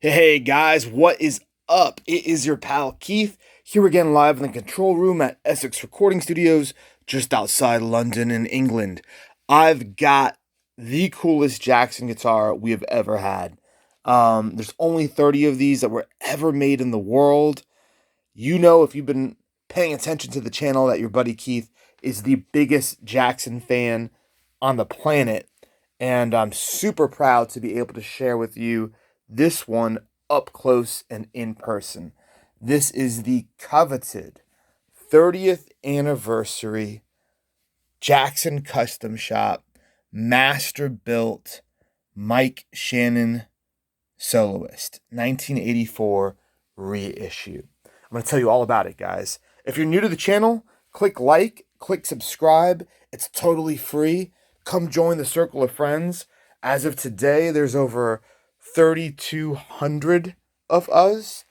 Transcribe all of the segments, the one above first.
Hey guys, what is up? It is your pal Keith here again live in the control room at Essex Recording Studios just outside London in England. I've got the coolest Jackson guitar we have ever had. There's only 30 of these that were ever made in the world. You know, if you've been paying attention to the channel, that your buddy Keith is the biggest Jackson fan on the planet. And I'm super proud to be able to share with you this one up close and in person. This is the coveted 30th anniversary Jackson Custom Shop Master Built Mike Shannon Soloist 1984 reissue. I'm going to tell you all about it, guys. If you're new to the channel, click like, click subscribe. It's totally free. Come join the circle of friends. As of today, there's over 3,200 of us.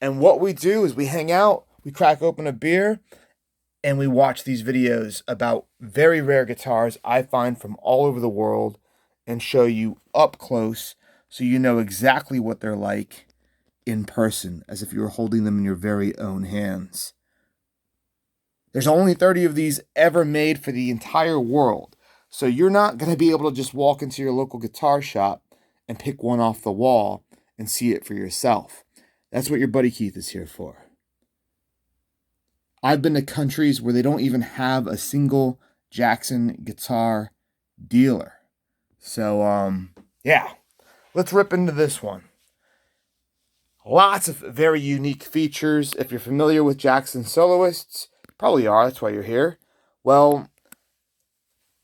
And what we do is we hang out, we crack open a beer, and we watch these videos about very rare guitars I find from all over the world and show you up close so you know exactly what they're like in person, as if you were holding them in your very own hands. There's only 30 of these ever made for the entire world, so you're not going to be able to just walk into your local guitar shop and pick one off the wall and see it for yourself. That's what your buddy Keith is here for. I've been to countries where they don't even have a single Jackson guitar dealer. So, yeah, let's rip into this one. Lots of very unique features. If you're familiar with Jackson soloists, you probably are, that's why you're here. Well,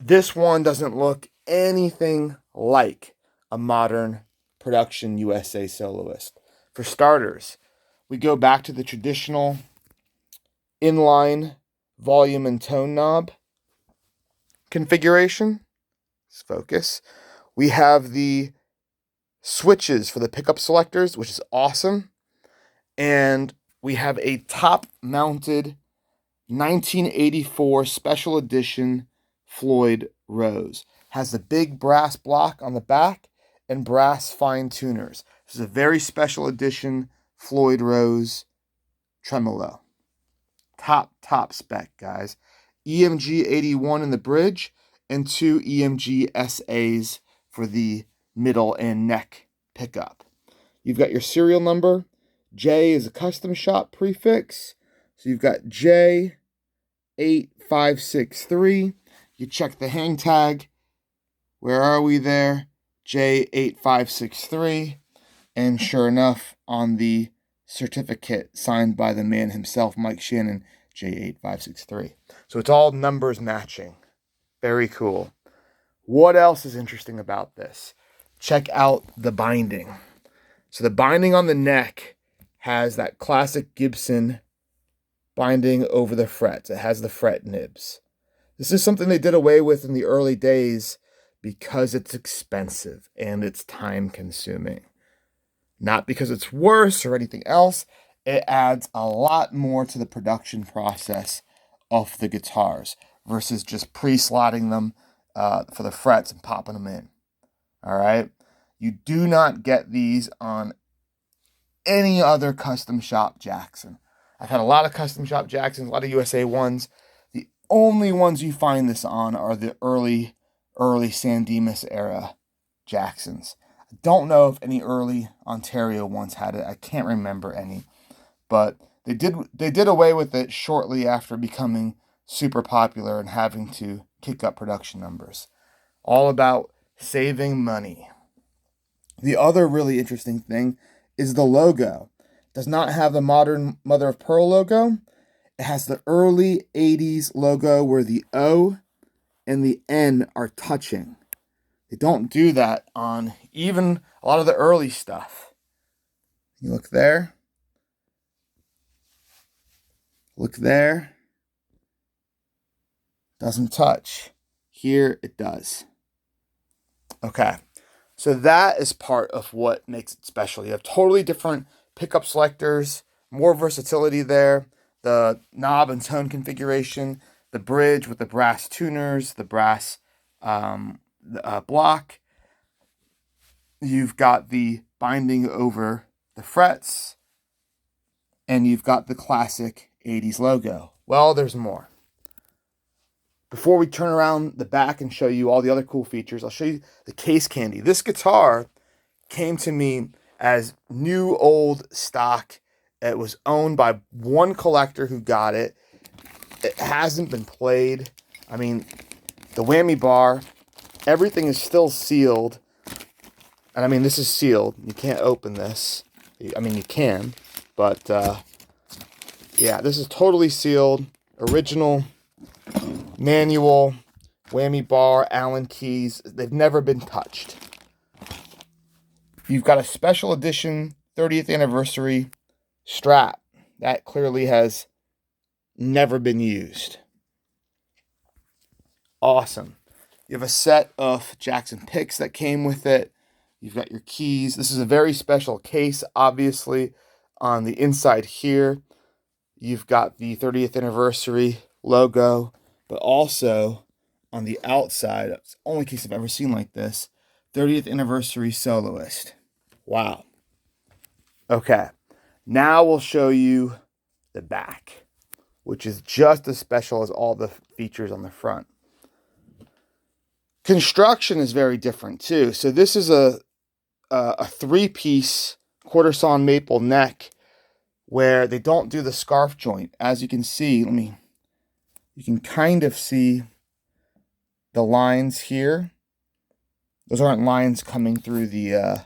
this one doesn't look anything like a modern production USA soloist. For starters, we go back to the traditional inline volume and tone knob configuration. Let's focus. We have the switches for the pickup selectors, which is awesome. And we have a top-mounted 1984 special edition Floyd Rose. Has the big brass block on the back and brass fine tuners. This is a very special edition Floyd Rose Tremolo. Top spec, guys. EMG 81 in the bridge and 2 EMG SAs for the middle and neck pickup. You've got your serial number. J is a custom shop prefix. So you've got J8563. You check the hang tag. Where are we there? J8563. And sure enough, on the certificate signed by the man himself, Mike Shannon, J8563. So it's all numbers matching. Very cool. What else is interesting about this? Check out the binding. So the binding on the neck has that classic Gibson binding over the frets. It has the fret nibs. This is something they did away with in the early days because it's expensive and it's time consuming. Not because it's worse or anything else. It adds a lot more to the production process of the guitars versus just pre-slotting them for the frets and popping them in. All right? You do not get these on any other custom shop Jackson. I've had a lot of custom shop Jacksons, a lot of USA ones. The only ones you find this on are the early San Dimas era Jacksons. I don't know if any early Ontario ones had it. I can't remember any. But they did away with it shortly after becoming super popular and having to kick up production numbers. All about saving money. The other really interesting thing is the logo. It does not have the modern mother of pearl logo. It has the early 80s logo where the O and the N are touching. They don't do that on even a lot of the early stuff. You look there. Look there. Doesn't touch. Here it does. Okay. So that is part of what makes it special. You have totally different pickup selectors, more versatility there. The knob and tone configuration, the bridge with the brass tuners, the brass block. You've got the binding over the frets, and you've got the classic 80s logo. Well, there's more. Before we turn around the back and show you all the other cool features, I'll show you the case candy. This guitar came to me as new old stock. It was owned by one collector who got it. It hasn't been played. I mean, the whammy bar, everything is still sealed. And I mean, this is sealed. You can't open this. I mean, you can, but yeah, this is totally sealed. Original manual, whammy bar, Allen keys. They've never been touched. You've got a special edition 30th anniversary strap that clearly has never been used. Awesome. You have a set of Jackson picks that came with it. You've got your keys. This is a very special case, obviously. On the inside here, you've got the 30th anniversary logo, but also on the outside, it's the only case I've ever seen like this, 30th anniversary Soloist. Wow. Okay, now we'll show you the back, which is just as special as all the features on the front. Construction is very different too. So this is a three-piece quarter sawn maple neck where they don't do the scarf joint. As you can see, you can kind of see the lines here. Those aren't lines coming through the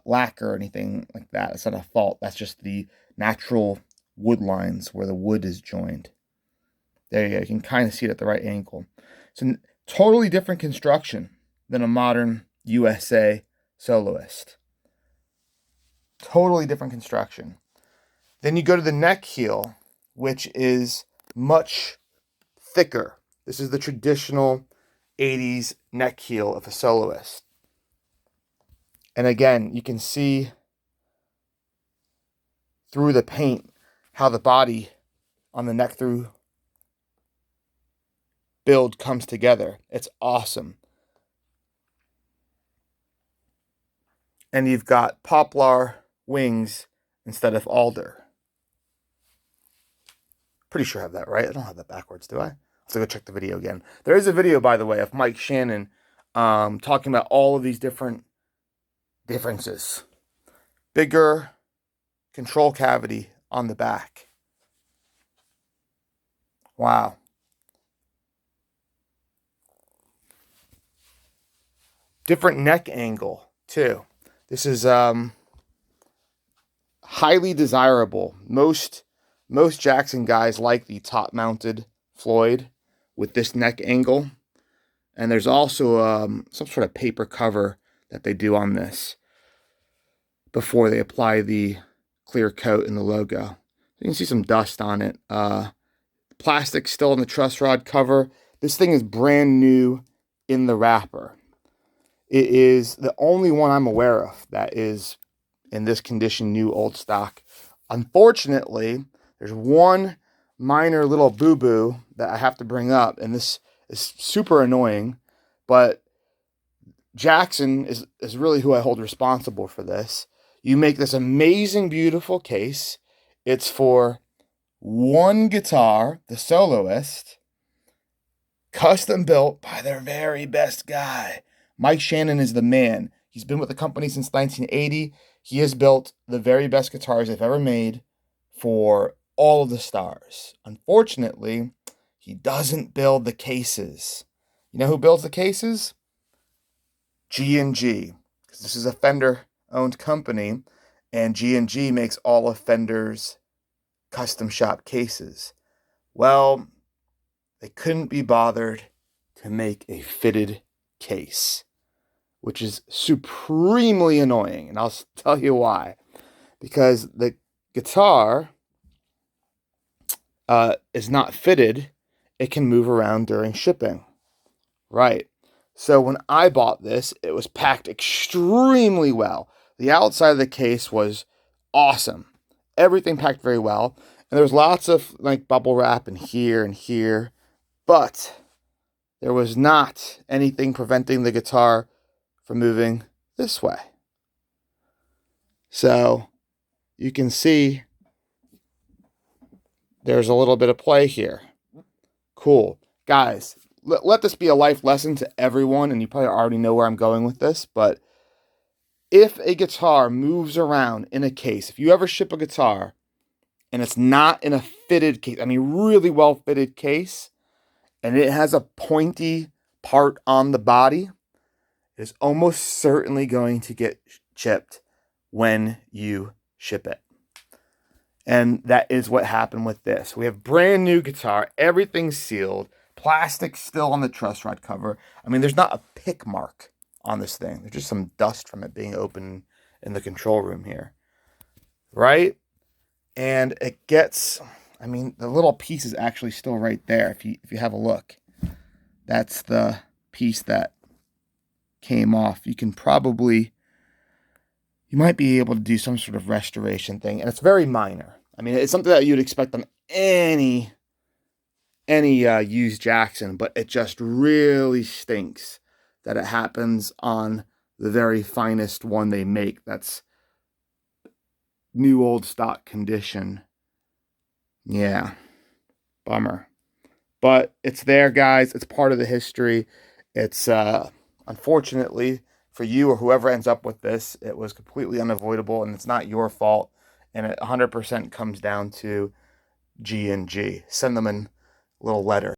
lacquer or anything like that. It's not a fault. That's just the natural wood lines where the wood is joined. There you go. You can kind of see it at the right angle. So totally different construction than a modern USA Soloist. Totally different construction. Then you go to the neck heel, which is much thicker. This is the traditional 80s neck heel of a Soloist. And again, you can see through the paint how the body on the neck through build comes together. It's awesome. And you've got poplar wings instead of alder. Pretty sure I have that right. I don't have that backwards, do I? So go check the video again. There is a video, by the way, of Mike Shannon talking about all of these different differences. Bigger control cavity on the back. Wow. Different neck angle, too. This is highly desirable. Most Jackson guys like the top-mounted Floyd with this neck angle. And there's also some sort of paper cover that they do on this before they apply the clear coat and the logo. You can see some dust on it. Plastic still on the truss rod cover. This thing is brand new in the wrapper. It is the only one I'm aware of that is in this condition, new old stock. Unfortunately, there's one minor little boo-boo that I have to bring up, and this is super annoying, but Jackson is really who I hold responsible for this. You make this amazing, beautiful case. It's for one guitar, the Soloist, custom built by their very best guy. Mike Shannon is the man. He's been with the company since 1980. He has built the very best guitars they've ever made for all of the stars. Unfortunately, he doesn't build the cases. You know who builds the cases? G&G. Because this is a Fender-owned company, and G&G makes all of Fender's custom shop cases. Well, they couldn't be bothered to make a fitted case, which is supremely annoying, and I'll tell you why. Because the guitar is not fitted, it can move around during shipping. Right. So when I bought this, it was packed extremely well. The outside of the case was awesome. Everything packed very well. And there was lots of like bubble wrap in here and here. But there was not anything preventing the guitar from moving this way. So you can see there's a little bit of play here. Cool. Guys, let this be a life lesson to everyone, and you probably already know where I'm going with this, but if a guitar moves around in a case, if you ever ship a guitar and it's not in a fitted case, I mean really well fitted case, and it has a pointy part on the body, it is almost certainly going to get chipped when you ship it. And that is what happened with this. We have brand new guitar, everything's sealed, plastic still on the truss rod cover. I mean, there's not a pick mark on this thing. There's just some dust from it being open in the control room here, right? And it gets, I mean, the little piece is actually still right there. If you have a look, that's the piece that came off. You might be able to do some sort of restoration thing, and it's very minor. I mean, it's something that you'd expect on any used Jackson, but it just really stinks that it happens on the very finest one they make. That's new old stock condition. Yeah, bummer. But it's there, guys. It's part of the history. It's unfortunately for you or whoever ends up with this, it was completely unavoidable, and it's not your fault. And it 100% comes down to G&G. Send them a little letter.